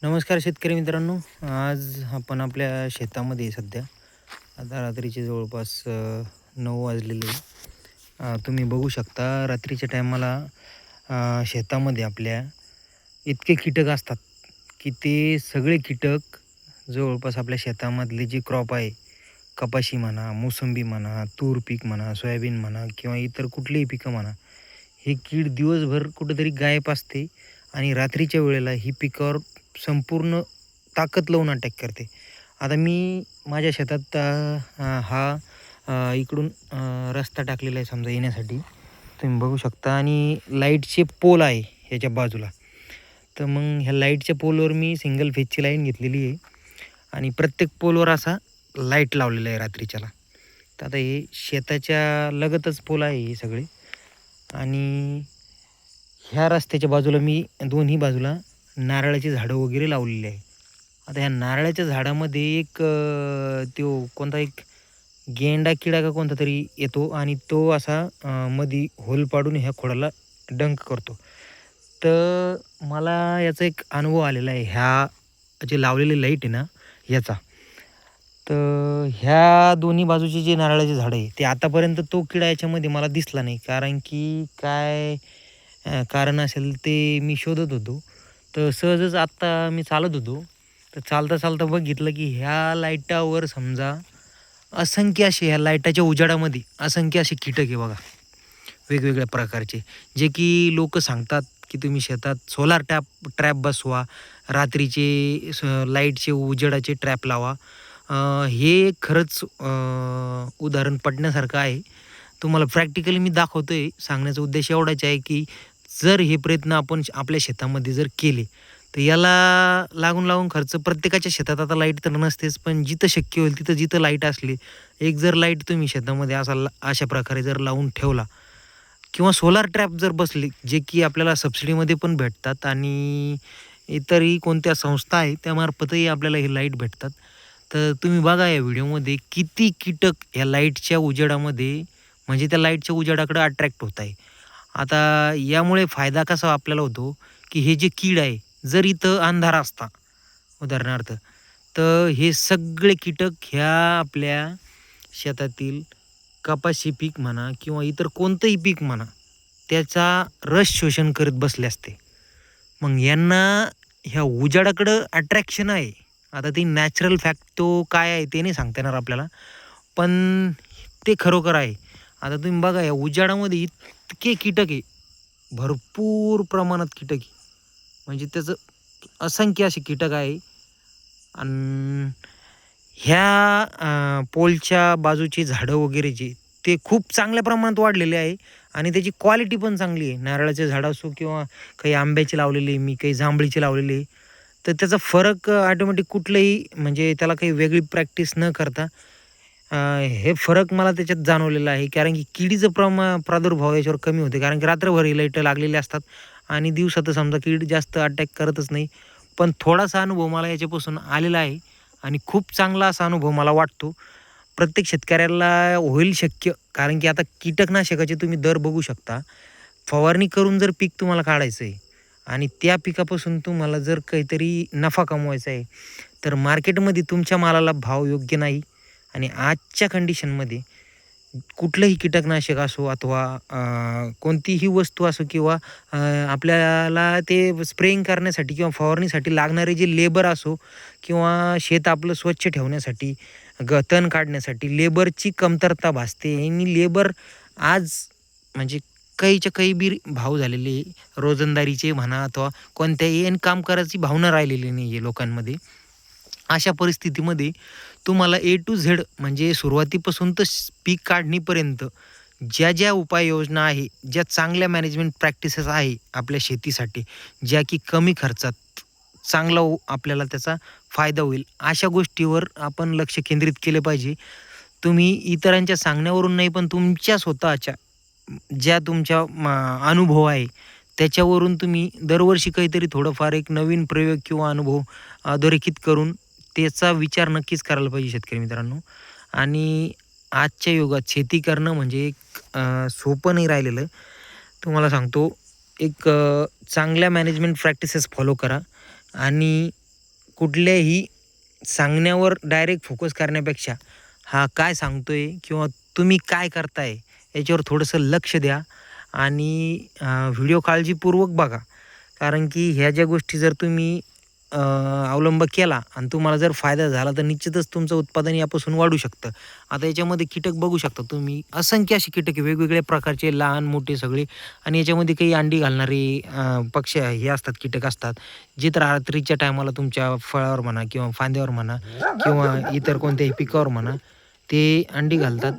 नमस्कार शेतकरी मित्रांनो. आज आपण आपल्या शेतामध्ये सध्या आता रात्रीचे जवळपास 9 वाजलेले आहे. तुम्ही बघू शकता रात्रीच्या टायमाला शेतामध्ये आपल्या इतके कीटक असतात, की ते सगळे कीटक जवळपास आपल्या शेतामधले जे क्रॉप आहे, कपाशी म्हणा, मोसंबी म्हणा, तूर पीक म्हणा, सोयाबीन म्हणा किंवा इतर कुठलीही पिकं म्हणा, हे कीड दिवसभर कुठेतरी गायब असते आणि रात्रीच्या वेळेला ही पिकावर संपूर्ण ताकद लावून अटॅक करते. आता मी माझ्या शेतात इकडून रस्ता टाकलेला आहे समजा येण्यासाठी. तुम्ही बघू शकता आणि लाईटचे पोल आहे ह्याच्या बाजूला. तर मग ह्या लाईटच्या पोलवर मी सिंगल फेजची लाईन घेतलेली आहे आणि प्रत्येक पोलवर असा लाईट लावलेला आहे रात्रीच्याला. तर आता हे शेताच्या लगतच पोल आहे हे सगळे आणि ह्या रस्त्याच्या बाजूला मी दोन्ही बाजूला नारळाची झाडं वगैरे लावलेली आहे. आता ह्या नारळाच्या झाडामध्ये एक तो कोणता एक गेंडा किडा का कोणता तरी येतो आणि तो असा मधी होल पाडून ह्या खोडाला डंक करतो. तर मला याचा एक अनुभव आलेला आहे ह्या जे लावलेली लाईट आहे ना याचा. तर ह्या दोन्ही बाजूचे जे नारळाचे झाडं आहे ते आतापर्यंत तो किडा याच्यामध्ये मला दिसला नाही. कारण की काय कारण असेल ते मी शोधत होतो. तर सहजच आत्ता मी चालत होतो. तर चालता-चालता बघितलं की ह्या लाईटावर समजा असंख्य असे ह्या लाईटाच्या उजेडामध्ये असंख्य असे कीटक आहे बघा, वेगवेगळ्या प्रकारचे. जे की लोकं सांगतात की तुम्ही शेतात सोलार ट्रॅप बसवा, रात्रीचे लाईटचे उजेडाचे ट्रॅप लावा. हे खरंच उदाहरण पटण्यासारखं आहे. तुम्हाला प्रॅक्टिकली मी दाखवतोय. सांगण्याचा उद्देश एवढाच आहे की जर हे प्रयत्न आपण आपल्या शेतामध्ये जर केले, तर याला लागून खर्च प्रत्येकाच्या शेतात आता लाईट तर नसतेच, पण जिथं शक्य होईल तिथं जिथं लाईट असली, एक जर लाईट तुम्ही शेतामध्ये अशा प्रकारे जर लावून ठेवला किंवा सोलार ट्रॅप जर बसले, जे की आपल्याला सबसिडीमध्ये पण भेटतात आणि इतरही कोणत्या संस्था आहेत त्यामार्फतही आपल्याला हे लाईट भेटतात. तर तुम्ही बघा या व्हिडिओमध्ये किती कीटक या लाईटच्या उजेडामध्ये म्हणजे त्या लाईटच्या उजेडाकडे अट्रॅक्ट होत आहे. आता यामुळे फायदा कसा आपल्याला होतो, की हे जे कीड आहे, जर इथं अंधार असता उदाहरणार्थ, तर हे सगळे कीटक ह्या आपल्या शेतातील कपाशी पीक म्हणा किंवा इतर कोणतंही पीक म्हणा, त्याचा रस शोषण करत बसले असते. मग यांना ह्या उजेडाकडं अट्रॅक्शन आहे. आता ती नॅचरल फॅक्ट तो काय आहे ते नाही सांगता येणार आपल्याला. पण ते खरोखर आहे. आता तुम्ही बघा या उजेडामध्ये इतके कीटक आहे, भरपूर प्रमाणात कीटक आहे. म्हणजे त्याचं असंख्य असे कीटक आहे अन् ह्या पोलच्या बाजूची झाडं वगैरे जे ते खूप चांगल्या प्रमाणात वाढलेले आहे आणि त्याची क्वालिटी पण चांगली आहे. नारळाचे झाडं असो किंवा काही आंब्याची लावलेली मी काही जांभळीची लावलेली आहे. तर त्याचा फरक ऑटोमॅटिक कुठलंही म्हणजे त्याला काही वेगळी प्रॅक्टिस न करता हे फरक मला त्याच्यात जाणवलेला आहे. कारण की किडीचं प्रादुर्भाव याच्यावर कमी होते. कारण की रात्रभर ही लाईटं लागलेली असतात आणि दिवसा तर समजा कीड जास्त अटॅक करतच नाही. पण थोडासा अनुभव मला याच्यापासून आलेला आहे आणि खूप चांगला असा अनुभव मला वाटतो. प्रत्येक शेतकऱ्याला होईल शक्य कारण की आता कीटकनाशकाचे तुम्ही दर बघू शकता. फवारणी करून जर पीक तुम्हाला काढायचं आहे आणि त्या पिकापासून तुम्हाला जर काहीतरी नफा कमवायचा आहे, तर मार्केटमध्ये तुमच्या मालाला भाव योग्य नाही आणि आजच्या कंडिशनमध्ये कुठलंही कीटकनाशक असो अथवा कोणतीही वस्तू असो किंवा आपल्याला ते स्प्रेइंग करण्यासाठी किंवा फवारणीसाठी लागणारे जे लेबर असो किंवा शेत आपलं स्वच्छ ठेवण्यासाठी, तण काढण्यासाठी लेबरची कमतरता भासते आणि लेबर आज म्हणजे कैच्या कै बी भाव झालेले आहे. रोजंदारीचे म्हणा अथवा कोणत्याही आणि काम करायची भावना राहिलेली नाही आहे लोकांमध्ये. अशा परिस्थितीमध्ये तुम्हाला ए टू झेड म्हणजे सुरुवातीपासून तर पीक काढणीपर्यंत ज्या उपाययोजना आहे, ज्या चांगल्या मॅनेजमेंट प्रॅक्टिसेस आहे आपल्या शेतीसाठी, ज्या की कमी खर्चात चांगला आपल्याला त्याचा फायदा होईल, अशा गोष्टीवर आपण लक्ष केंद्रित केले पाहिजे. तुम्ही इतरांच्या सांगण्यावरून नाही, पण तुमच्या स्वतःच्या ज्या तुमच्या अनुभव आहे, त्याच्यावरून तुम्ही दरवर्षी काहीतरी थोडंफार एक नवीन प्रयोग किंवा अनुभव अधोरेखित करून त्याचा विचार नक्कीच करायला पाहिजे शेतकरी मित्रांनो. आणि आजच्या युगात शेती करणं म्हणजे एक सोपं नाही राहिलेलं. तुम्हाला सांगतो एक चांगल्या मॅनेजमेंट प्रॅक्टिसेस फॉलो करा आणि कुठल्याही सांगण्यावर डायरेक्ट फोकस करण्यापेक्षा हा काय सांगतोय किंवा तुम्ही काय करताय याच्यावर थोडंसं लक्ष द्या आणि व्हिडिओ काळजीपूर्वक बघा. कारण की ह्या ज्या गोष्टी जर तुम्ही अवलंब केला आणि तुम्हाला जर फायदा झाला तर निश्चितच तुमचं उत्पादन यापासून वाढू शकतं. आता याच्यामध्ये कीटक बघू शकता तुम्ही, असंख्य असे कीटक आहे, वेगवेगळ्या प्रकारचे, लहान मोठे सगळे. आणि याच्यामध्ये काही अंडी घालणारे पक्षी हे असतात, कीटक असतात, जे तर रात्रीच्या टायमाला तुमच्या फळावर म्हणा किंवा फांद्यावर म्हणा किंवा इतर कोणत्याही पिकावर म्हणा ते अंडी घालतात.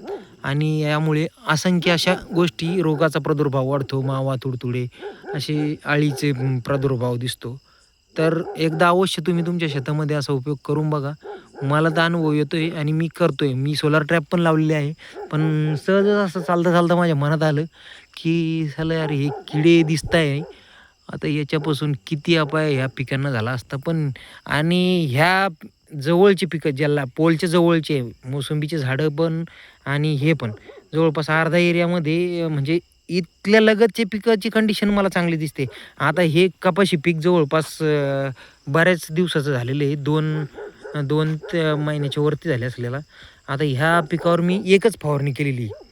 आणि यामुळे असंख्य अशा गोष्टी, रोगाचा प्रादुर्भाव वाढतो, मावा, तुडतुडे असे अळीचे प्रादुर्भाव दिसतो. तर एकदा अवश्य तुम्ही तुमच्या शेतामध्ये असा उपयोग करून बघा. मला तर अनुभव येतोय आणि मी करतोय. मी सोलार ट्रॅप पण लावलेली आहे. पण सहजच असं चालता-चालता माझ्या मनात आलं, की साला यार हे किडे दिसताय. आता याच्यापासून किती अपाय ह्या पिकांना झाला असता. पण आणि ह्या जवळची पिकं, ज्याला पोलच्या जवळचे मोसंबीची झाडं पण आणि हे पण जवळपास अर्धा एरियामध्ये म्हणजे इथल्या लगतच्या पिकाची कंडिशन मला चांगली दिसते. आता हे कपाशी पीक जवळपास बऱ्याच दिवसाचं झालेलं आहे. 2 ते महिन्याच्या वरती झाले असलेला. आता ह्या पिकावर मी एकच फवारणी केलेली आहे.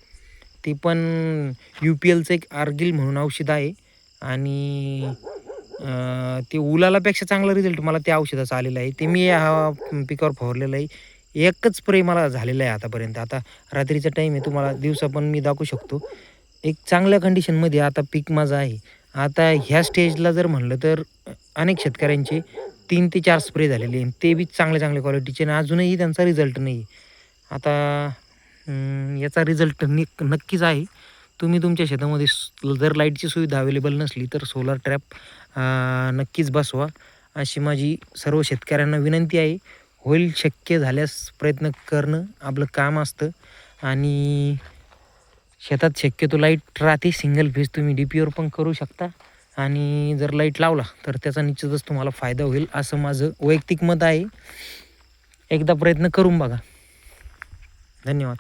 ती पण UPLचं एक आर्गिल म्हणून औषध आहे आणि ते उलालापेक्षा चांगला रिझल्ट मला त्या औषधाचा आलेला आहे. ते मी ह्या पिकावर फवारलेलं आहे. एकच स्प्रे मला झालेला आहे आतापर्यंत. आता रात्रीचा टाईम आहे, तुम्हाला दिवसा पण मी दाखवू शकतो. एक चांगल्या कंडिशनमध्ये आता पीक माझं आहे. आता ह्या स्टेजला जर म्हणलं तर अनेक शेतकऱ्यांचे 3 ते 4 स्प्रे झालेले आहे. ते बी चांगल्या-चांगल्या क्वालिटीचे आणि अजूनही त्यांचा रिझल्ट नाही. आता याचा रिझल्ट नक्कीच आहे. तुम्ही तुमच्या शेतामध्ये जर लाईटची सुविधा अवेलेबल नसली तर सोलार ट्रॅप नक्कीच बसवा, अशी माझी सर्व शेतकऱ्यांना विनंती आहे. होईल शक्य झाल्यास प्रयत्न करणं आपलं काम असतं. आणि शेतात शक्यतो लाईट राहते. सिंगल फेज तुम्ही DPवर पण करू शकता आणि जर लाईट लावला तर त्याचा निश्चितच तुम्हाला फायदा होईल, असं माझं वैयक्तिक मत आहे. एकदा प्रयत्न करून बघा. धन्यवाद.